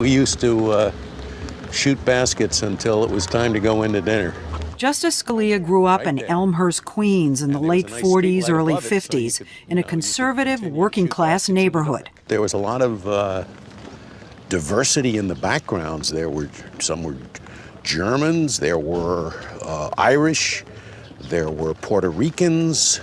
We used to shoot baskets until it was time to go into dinner. Justice Scalia grew up in Elmhurst, Queens in the late 40s, early 50s, in a conservative, working-class neighborhood. There was a lot of diversity in the backgrounds. Some were Germans, there were Irish, there were Puerto Ricans,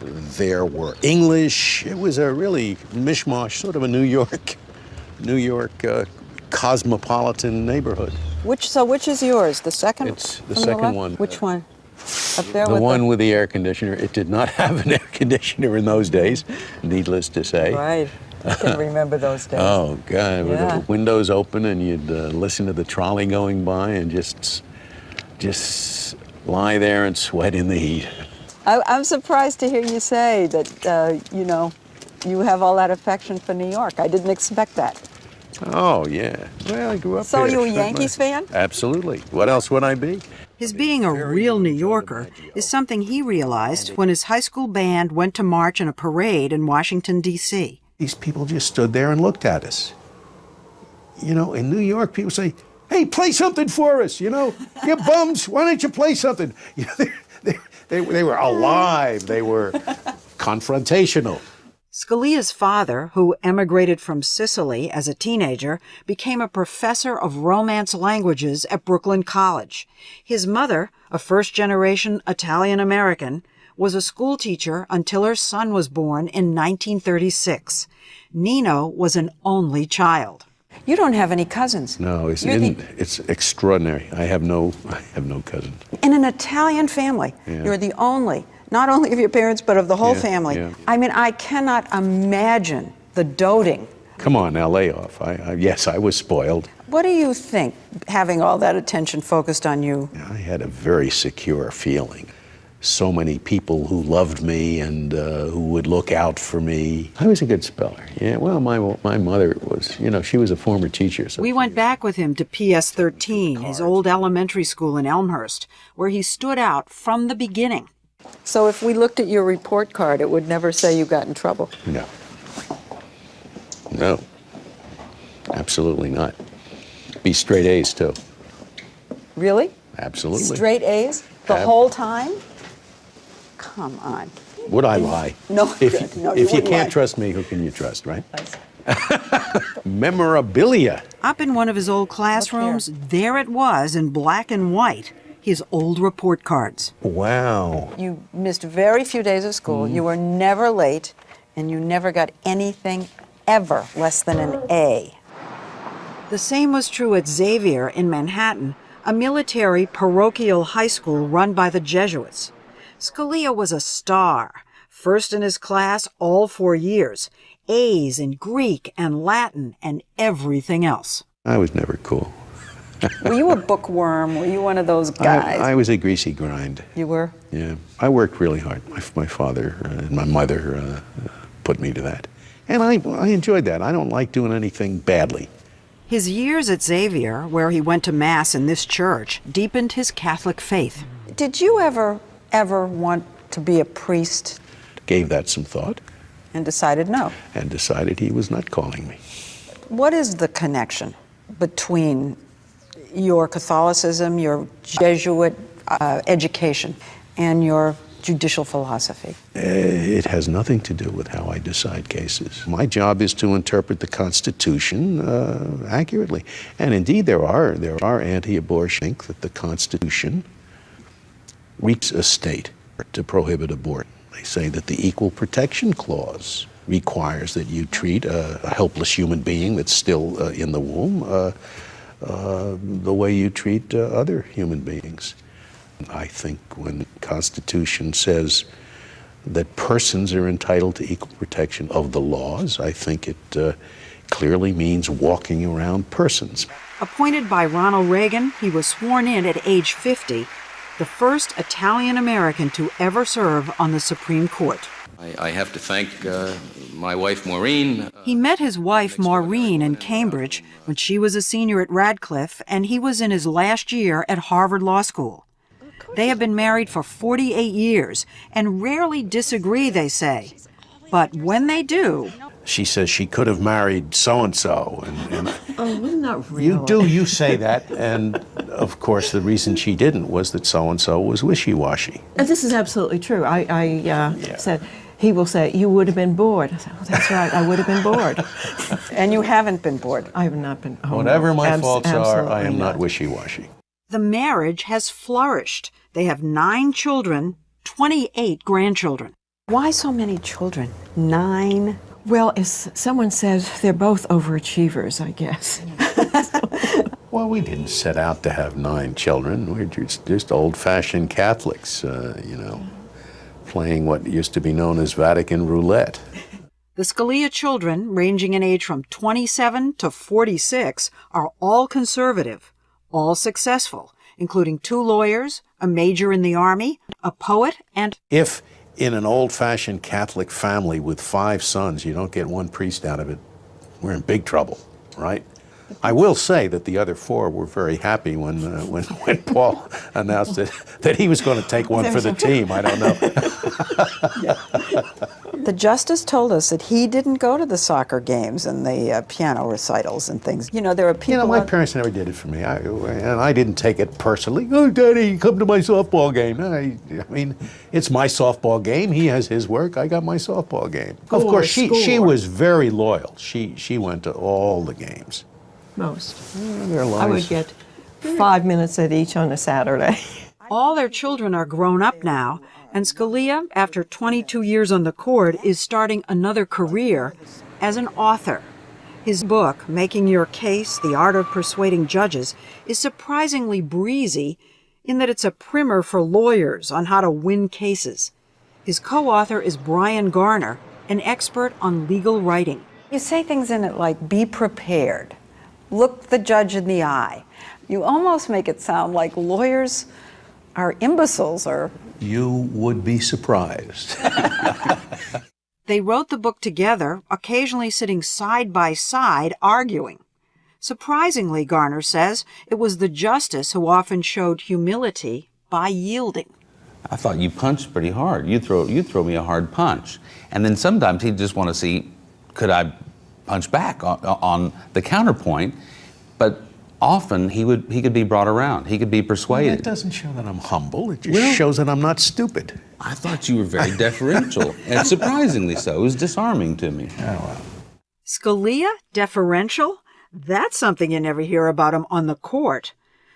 there were English. It was a really mishmash, sort of a New York cosmopolitan neighborhood. Which is yours? The second? It's the second one. Which one? Up there? The one with the air conditioner. It did not have an air conditioner in those days, needless to say. Right. I can remember those days. Oh, God. With Yeah. the windows open and you'd listen to the trolley going by and just lie there and sweat in the heat. I'm surprised to hear you say that, you have all that affection for New York. I didn't expect that. Oh, yeah. Well, I grew up So there. you a Yankees fan? Absolutely. What else would I be? His being a real New Yorker is something he realized when his high school band went to march in a parade in Washington, D.C. These people just stood there and looked at us. You know, in New York, people say, hey, play something for us, you bums, why don't you play something? You know, they were alive, they were confrontational. Scalia's father, who emigrated from Sicily as a teenager, became a professor of Romance languages at Brooklyn College. His mother, a first-generation Italian-American, was a school teacher until her son was born in 1936. Nino was an only child. You don't have any cousins. No, it's extraordinary. I have no cousins. In an Italian family, Yeah. you're the only, not only of your parents, but of the whole Yeah, family. yeah. I mean, I cannot imagine the doting. Come on, now lay off. Yes, I was spoiled. What do you think, having all that attention focused on you? I had a very secure feeling. So many people who loved me and who would look out for me. I was a good speller. Yeah, well, my mother was, she was a former teacher. So We went back with him to PS 13, his old elementary school in Elmhurst, where he stood out from the beginning. So if we looked at your report card, it would never say you got in trouble. No, absolutely not. Be straight A's, too. Really? Absolutely. Straight A's? The whole time? Come on. Would I lie? No, If no, you wouldn't can't lie. trust me, who can you trust, right? Memorabilia. Up in one of his old classrooms, there it was in black and white, his old report cards. Wow. You missed very few days of school. You were never late, and you never got anything ever less than an A. The same was true at Xavier in Manhattan, a military parochial high school run by the Jesuits. Scalia was a star, first in his class all 4 years, A's in Greek and Latin and everything else. I was never cool. Were you a bookworm? Were you one of those guys? I was a greasy grind. You were? Yeah. I worked really hard. My father and my mother put me to that. And I enjoyed that. I don't like doing anything badly. His years at Xavier, where he went to Mass in this church, deepened his Catholic faith. Did you ever want to be a priest? Gave that some thought. And decided no. And decided he was not calling me. What is the connection between your Catholicism, your Jesuit education, and your judicial philosophy? It has nothing to do with how I decide cases. My job is to interpret the Constitution accurately. And indeed, there are anti-abortion think that the Constitution reaches a state to prohibit abortion. They say that the Equal Protection Clause requires that you treat a helpless human being that's still in the womb the way you treat other human beings. I think when the Constitution says that persons are entitled to equal protection of the laws, I think it clearly means walking around persons. Appointed by Ronald Reagan, he was sworn in at age 50, the first Italian-American to ever serve on the Supreme Court. I have to thank my wife, Maureen. He met his wife, Maureen, in Cambridge when she was a senior at Radcliffe, and he was in his last year at Harvard Law School. They have been married for 48 years and rarely disagree, they say. But when they do... she says she could have married so-and-so. And Oh, not really. you say that, and of course the reason she didn't was that so-and-so was wishy-washy. This is absolutely true. I said, he will say, you would have been bored. I said, oh, that's right, I would have been bored. And you haven't been bored. I have not been. Oh, Whatever no. my faults are, I am Absolutely not wishy-washy. The marriage has flourished. They have 9 children, 28 grandchildren. Why so many children? 9? Well, as someone says, they're both overachievers, I guess. Well, we didn't set out to have 9 children. We're just old-fashioned Catholics, playing what used to be known as Vatican roulette. The Scalia children, ranging in age from 27 to 46, are all conservative, all successful, including 2 lawyers, a major in the Army, a poet, and... If in an old-fashioned Catholic family with 5 sons, you don't get 1 priest out of it, we're in big trouble, right? I will say that the other 4 were very happy when Paul announced that he was going to take one for the team. I don't know. The justice told us that he didn't go to the soccer games and the piano recitals and things. You know, there are people... You know, my parents never did it for me, and I didn't take it personally. Oh, Daddy, come to my softball game. No, I mean, it's my softball game. He has his work. I got my softball game. Of course, she was very loyal. She went to all the games. Most. There are I would lies. get 5 minutes at each on a Saturday. all their children are grown up now, and Scalia, after 22 years on the court, is starting another career as an author. His book, Making Your Case, The Art of Persuading Judges, is surprisingly breezy in that it's a primer for lawyers on how to win cases. His co-author is Brian Garner, an expert on legal writing. You say things in it like, be prepared. Look the judge in the eye. You almost make it sound like lawyers are imbeciles or... You would be surprised. They wrote the book together, occasionally sitting side by side, arguing. Surprisingly, Garner says, it was the justice who often showed humility by yielding. I thought you punched pretty hard. You throw me a hard punch. And then sometimes he'd just want to see, could I punch back on the counterpoint? But often he could be brought around. He could be persuaded. Well, that doesn't show that I'm humble. It just shows that I'm not stupid. I thought you were very deferential, and surprisingly so. It was disarming to me. Oh, well. Scalia, deferential? That's something you never hear about him on the court,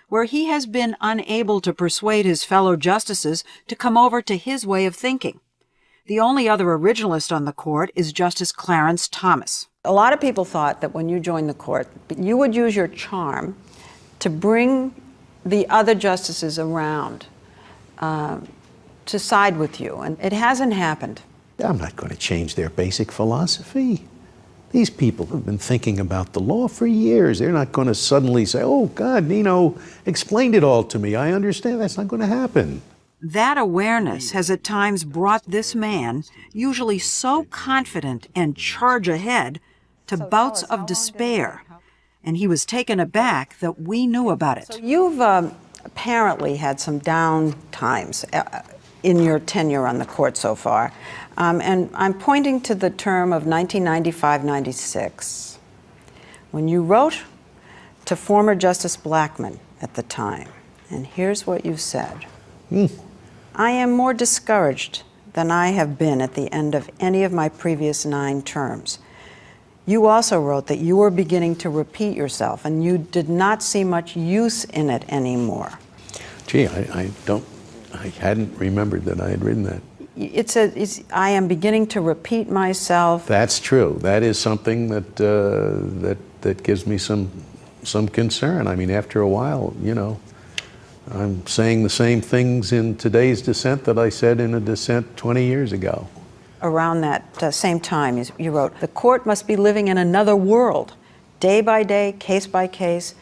where he has been unable to persuade his fellow justices to come over to his way of thinking. The only other originalist on the court is Justice Clarence Thomas. A lot of people thought that when you joined the court, you would use your charm to bring the other justices around to side with you, and it hasn't happened. I'm not going to change their basic philosophy. These people have been thinking about the law for years. They're not going to suddenly say, oh, God, Nino explained it all to me. I understand. That's not going to happen. That awareness has at times brought this man, usually so confident and charge ahead, to bouts of despair. And he was taken aback that we knew about it. So you've apparently had some down times in your tenure on the court so far. And I'm pointing to the term of 1995-96, when you wrote to former Justice Blackmun at the time. And here's what you said. I am more discouraged than I have been at the end of any of my previous 9 terms. You also wrote that you were beginning to repeat yourself, and you did not see much use in it anymore. Gee, I hadn't remembered that I had written that. I am beginning to repeat myself. That's true. That is something that that gives me some concern. I mean, after a while, you know, I'm saying the same things in today's dissent that I said in a dissent 20 years ago. Around that same time, you wrote, the court must be living in another world, day by day, case by case.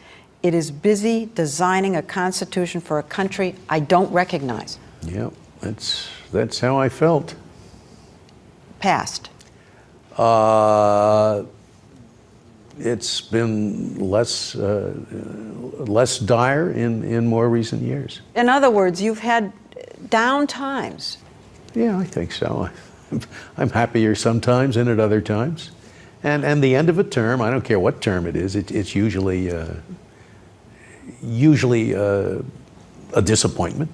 It is busy designing a constitution for a country I don't recognize. Yeah, that's how I felt. Past. It's been less dire in more recent years. In other words, you've had down times. Yeah, I think so. I'm happier sometimes and at other times. And the end of a term, I don't care what term it is, it's usually a disappointment.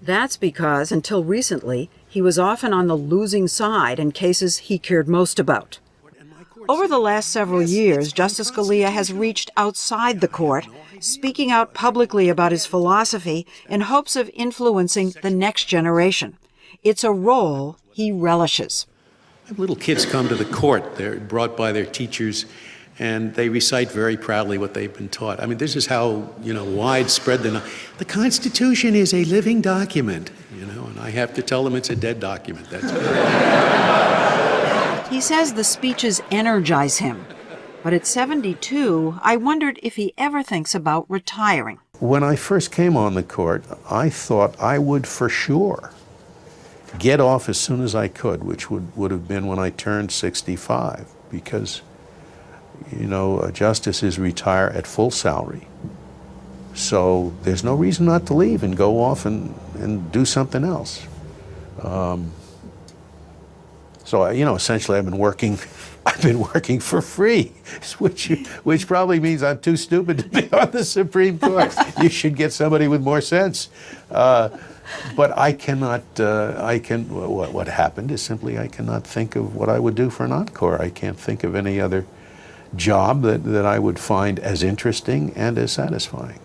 That's because, until recently, he was often on the losing side in cases he cared most about. Over the last several years, Justice Scalia has reached outside the court, speaking out publicly about his philosophy in hopes of influencing the next generation. It's a role he relishes. Little kids come to the court. They're brought by their teachers, and they recite very proudly what they've been taught. I mean, this is how, widespread the Constitution is a living document, and I have to tell them it's a dead document. He says the speeches energize him. But at 72, I wondered if he ever thinks about retiring. When I first came on the court, I thought I would for sure get off as soon as I could, which would have been when I turned 65, because, justices retire at full salary. So there's no reason not to leave and go off and do something else. So, essentially I've been working for free, which probably means I'm too stupid to be on the Supreme Court. You should get somebody with more sense. But I cannot, what happened is simply I cannot think of what I would do for an encore. I can't think of any other job that I would find as interesting and as satisfying.